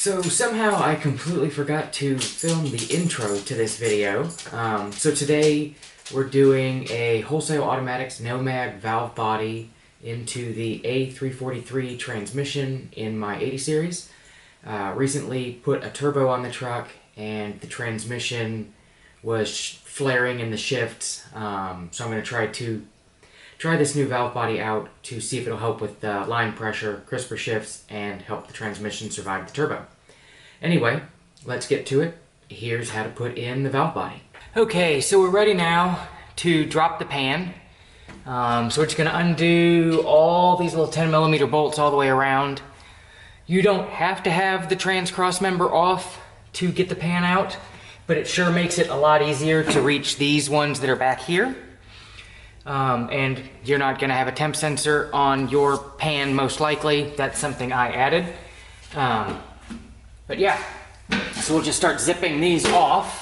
So somehow I completely forgot to film the intro to this video. So today we're doing a Wholesale Automatics Nomad valve body into the A343 transmission in my 80 series. Recently put a turbo on the truck and the transmission was flaring in the shifts. So I'm going to try this new valve body out to see if it'll help with line pressure, crisper shifts, and help the transmission survive the turbo. Anyway, let's get to it. Here's how to put in the valve body. Okay, so we're ready now to drop the pan. So we're just going to undo all these little 10mm bolts all the way around. You don't have to have the trans cross member off to get the pan out, but it sure makes it a lot easier to reach these ones that are back here. And you're not going to have a temp sensor on your pan, most likely. That's something I added. But yeah, so we'll just start zipping these off.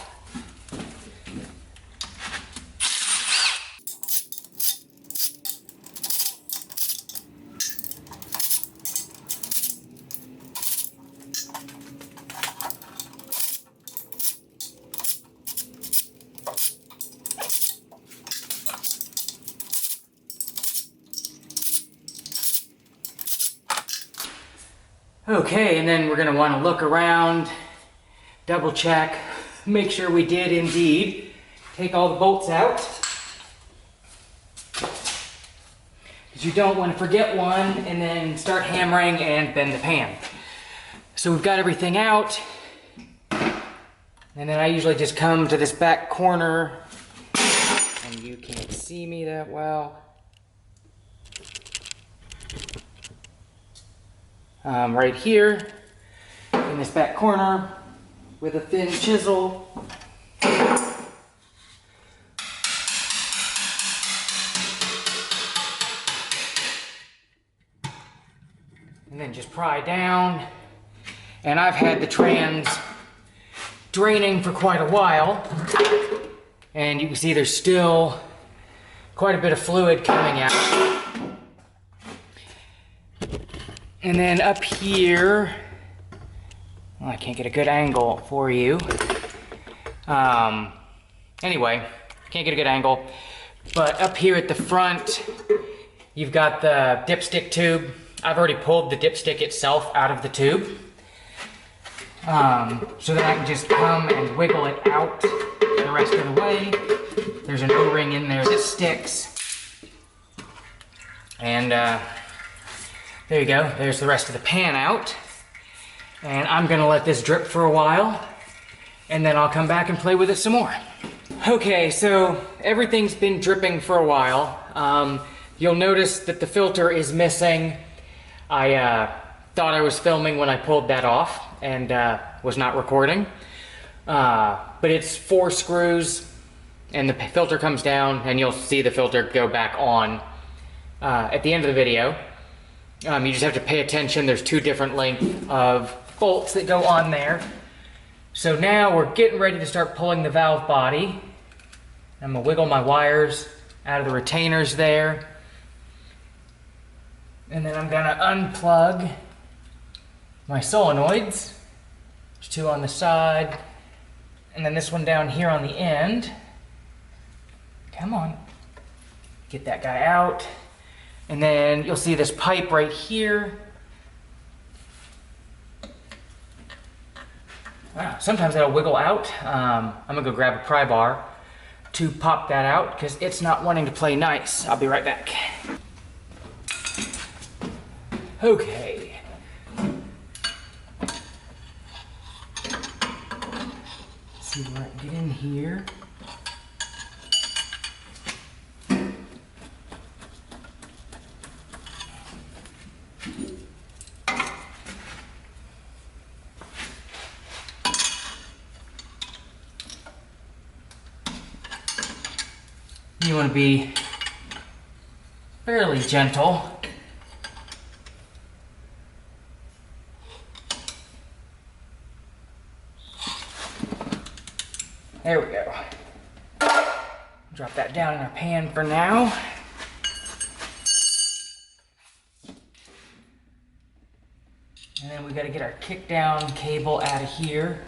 Okay, and then we're going to want to look around, double check, make sure we did indeed take all the bolts out. Because you don't want to forget one and then start hammering and bend the pan. So we've got everything out, and then I usually just come to this back corner, and you can't see me that well. Right here in this back corner with a thin chisel. And then just pry down. And I've had the trans draining for quite a while. And you can see there's still quite a bit of fluid coming out. And then up here, well, I can't get a good angle for you. Anyway, can't get a good angle. But up here at the front, you've got the dipstick tube. I've already pulled the dipstick itself out of the tube. So that I can just come and wiggle it out the rest of the way. There's an O-ring in there that sticks. And there you go, there's the rest of the pan out. And I'm gonna let this drip for a while, and then I'll come back and play with it some more. Okay, so everything's been dripping for a while. You'll notice that the filter is missing. I thought I was filming when I pulled that off and was not recording. But it's 4 screws, and the filter comes down, and you'll see the filter go back on at the end of the video. You just have to pay attention. There's 2 different lengths of bolts that go on there. So now we're getting ready to start pulling the valve body. I'm gonna wiggle my wires out of the retainers there. And then I'm gonna unplug my solenoids. There's 2 on the side. And then this one down here on the end. Come on. Get that guy out. And then you'll see this pipe right here. Sometimes that'll wiggle out. I'm gonna go grab a pry bar to pop that out because it's not wanting to play nice. I'll be right back. Okay. Let's see where I can get in here. You want to be fairly gentle. There we go. Drop that down in our pan for now. And then we we got to get our kick down cable out of here.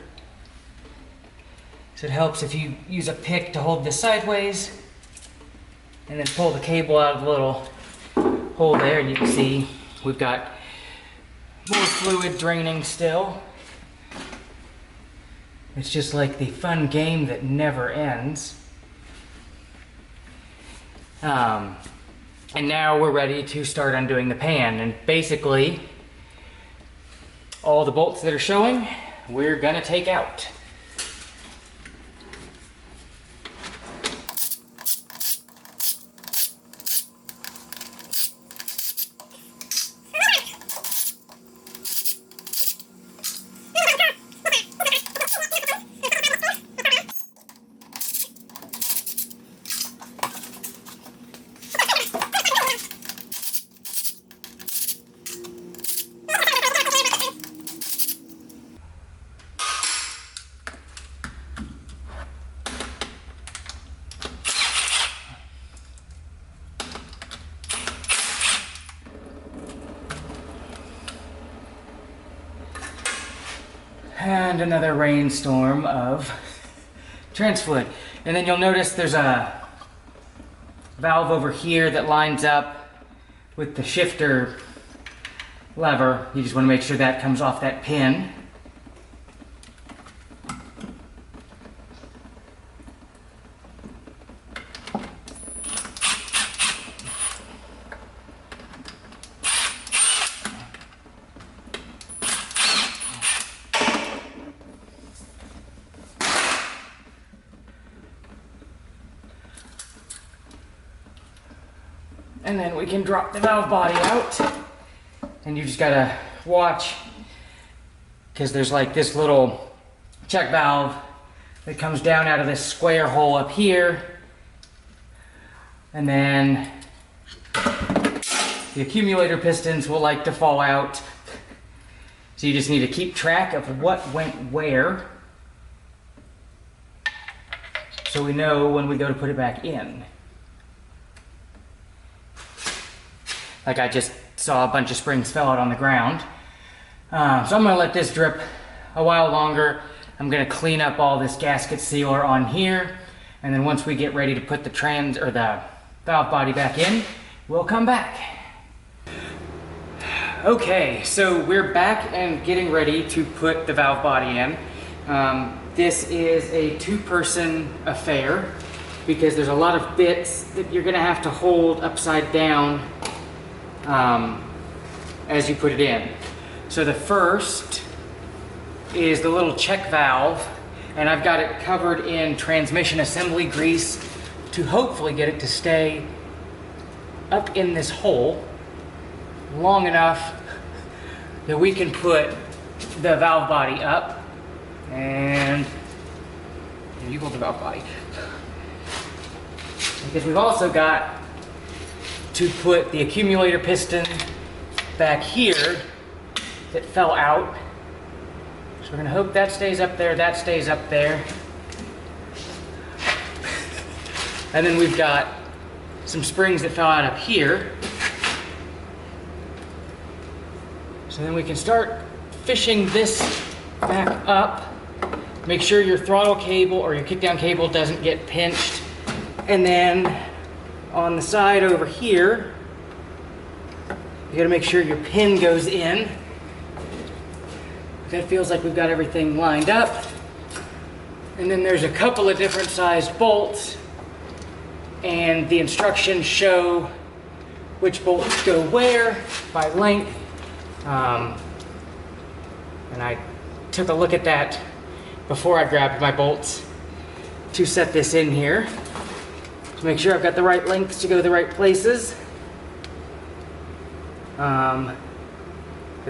So it helps if you use a pick to hold this sideways and then pull the cable out of the little hole there, and you can see we've got more fluid draining still. It's just like the fun game that never ends. And now we're ready to start undoing the pan, and basically all the bolts that are showing we're gonna take out. And another rainstorm of trans fluid. And then you'll notice there's a valve over here that lines up with the shifter lever. You just want to make sure that comes off that pin. And then we can drop the valve body out, and you just gotta watch, because there's like this little check valve that comes down out of this square hole up here, and then the accumulator pistons will like to fall out, so you just need to keep track of what went where, so we know when we go to put it back in. Like I just saw a bunch of springs fell out on the ground. So I'm gonna let this drip a while longer. I'm gonna clean up all this gasket sealer on here. And then once we get ready to put the the valve body back in, we'll come back. Okay, so we're back and getting ready to put the valve body in. This is a two-person affair because there's a lot of bits that you're gonna have to hold upside down as you put it in. So the first is the little check valve, and I've got it covered in transmission assembly grease to hopefully get it to stay up in this hole long enough that we can put the valve body up. And you hold the valve body, because we've also got to put the accumulator piston back here that fell out. So we're gonna hope that stays up there, that stays up there. And then we've got some springs that fell out up here. So then we can start fishing this back up. Make sure your throttle cable or your kickdown cable doesn't get pinched. And then on the side over here, you gotta make sure your pin goes in. That feels like we've got everything lined up. And then there's a couple of different sized bolts, and the instructions show which bolts go where by length. And I took a look at that before I grabbed my bolts to set this in here, to make sure I've got the right lengths to go the right places. But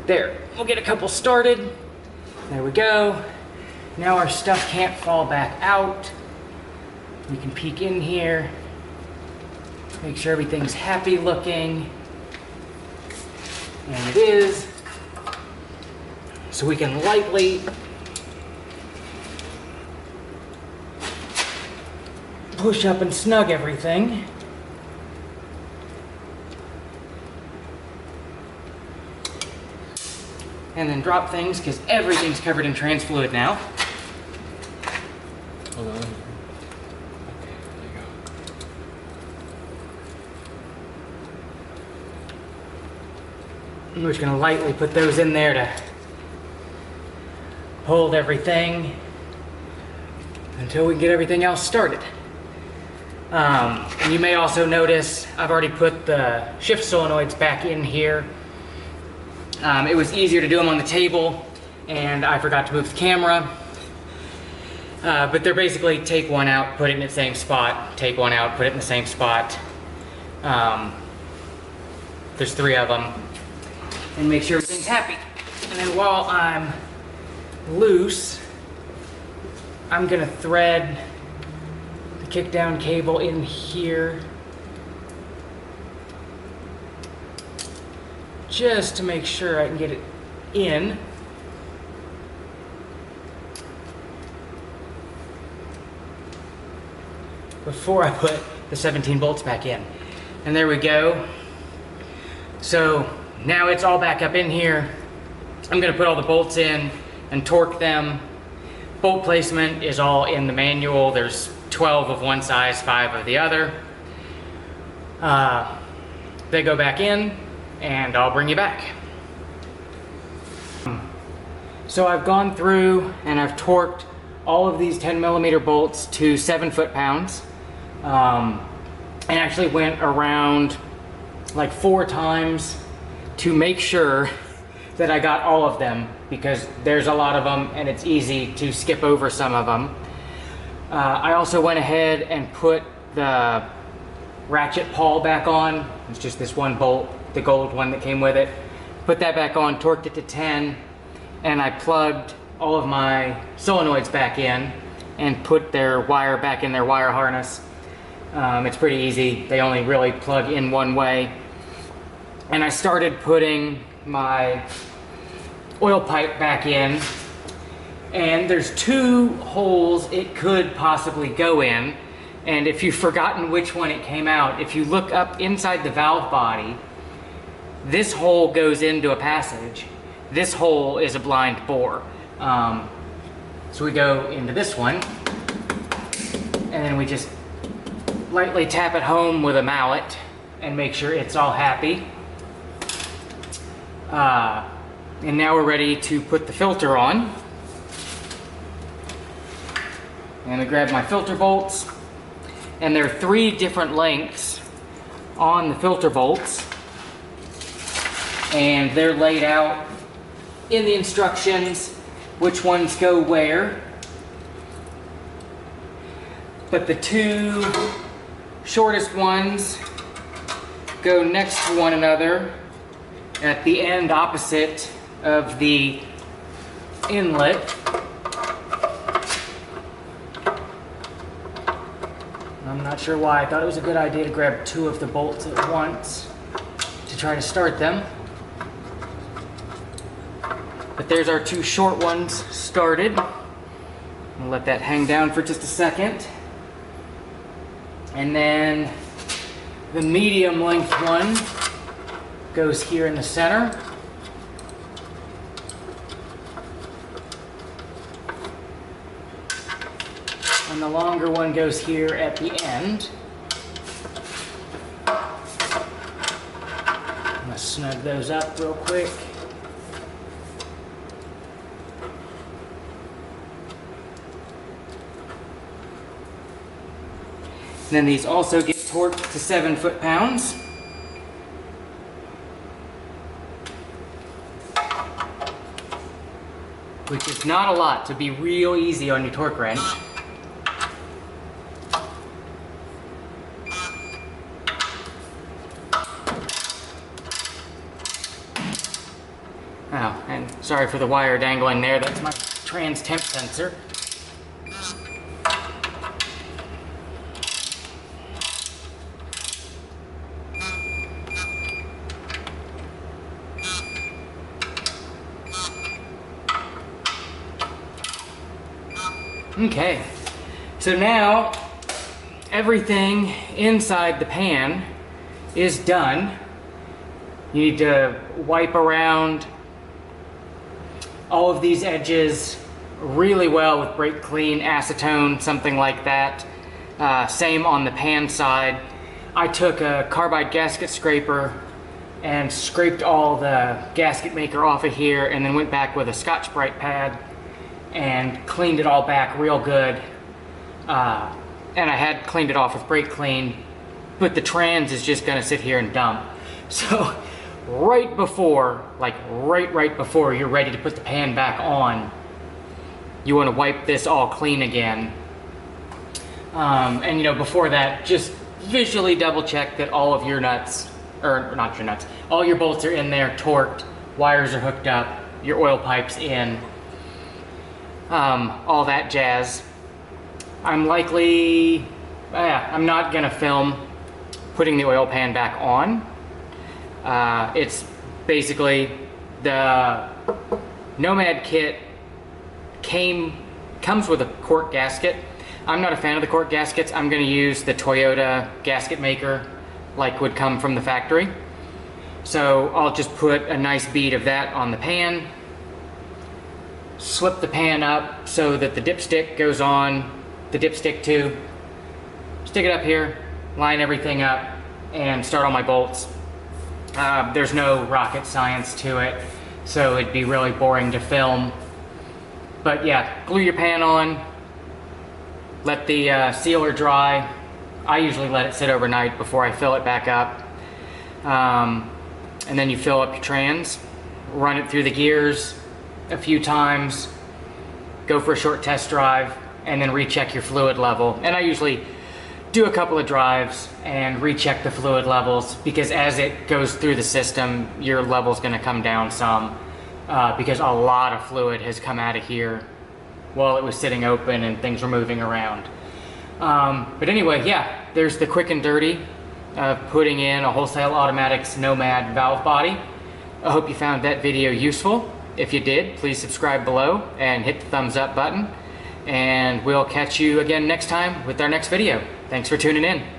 there, we'll get a couple started. There we go. Now our stuff can't fall back out. You can peek in here, make sure everything's happy looking, and it is. So we can lightly push up and snug everything. and then drop things because everything's covered in trans fluid now. Hold on. We're just gonna lightly put those in there to hold everything until we can get everything else started. And you may also notice I've already put the shift solenoids back in here. It was easier to do them on the table, and I forgot to move the camera. But they're basically take one out, put it in the same spot, take one out, put it in the same spot. There's 3 of them. And make sure everything's happy. And then while I'm loose, I'm gonna thread the kick down cable in here just to make sure I can get it in. Before I put the 17 bolts back in. And there we go. So now it's all back up in here. I'm gonna put all the bolts in and torque them. Bolt placement is all in the manual. There's 12 of one size, 5 of the other. They go back in and I'll bring you back. So I've gone through and I've torqued all of these 10mm bolts to 7 foot-pounds. And actually went around like 4 times to make sure that I got all of them, because there's a lot of them and it's easy to skip over some of them. I also went ahead and put the ratchet pawl back on. It's just this one bolt, the gold one that came with it. Put that back on, torqued it to 10, and I plugged all of my solenoids back in and put their wire back in their wire harness. It's pretty easy. They only really plug in one way. And I started putting my oil pipe back in, and there's 2 holes it could possibly go in. And if you've forgotten which one it came out, if you look up inside the valve body, this hole goes into a passage. This hole is a blind bore. So we go into this one, and then we just lightly tap it home with a mallet and make sure it's all happy. And now we're ready to put the filter on. I'm gonna grab my filter bolts, and there are 3 different lengths on the filter bolts, and they're laid out in the instructions which ones go where. But the 2 shortest ones go next to one another at the end opposite of the inlet. I'm not sure why. I thought it was a good idea to grab 2 of the bolts at once to try to start them. But there's our 2 short ones started. I'll let that hang down for just a second. And then the medium length one goes here in the center. And the longer one goes here at the end. I'm gonna snug those up real quick. And then these also get torqued to 7 foot-pounds. Which is not a lot, to be real easy on your torque wrench. Oh, and sorry for the wire dangling there, that's my trans temp sensor. Okay, so now everything inside the pan is done. You need to wipe around all of these edges really well with brake clean, acetone, something like that. Same on the pan side. I took a carbide gasket scraper and scraped all the gasket maker off of here, and then went back with a Scotch-Brite pad and cleaned it all back real good. And I had cleaned it off with brake clean, but the trans is just gonna sit here and dump. So right before, like right before you're ready to put the pan back on, you wanna wipe this all clean again. And you know, before that, just visually double check that all of your nuts, or not your nuts, all your bolts are in there, torqued, wires are hooked up, your oil pipe's in, all that jazz. I'm likely, I'm not gonna film putting the oil pan back on. It's basically the Nomad kit comes with a cork gasket. I'm not a fan of the cork gaskets. I'm gonna use the Toyota gasket maker like would come from the factory. So I'll just put a nice bead of that on the pan, slip the pan up so that the dipstick goes on the dipstick tube, stick it up here, line everything up, and start on my bolts. There's no rocket science to it, so it'd be really boring to film. But yeah, glue your pan on, let the sealer dry. I usually let it sit overnight before I fill it back up. And then you fill up your trans, run it through the gears a few times, go for a short test drive, and then recheck your fluid level. And I usually do a couple of drives and recheck the fluid levels, because as it goes through the system, your level's gonna come down some, because a lot of fluid has come out of here while it was sitting open and things were moving around. But anyway, yeah, there's the quick and dirty of putting in a Wholesale Automatics Nomad valve body. I hope you found that video useful. If you did, please subscribe below and hit the thumbs up button. And we'll catch you again next time with our next video. Thanks for tuning in.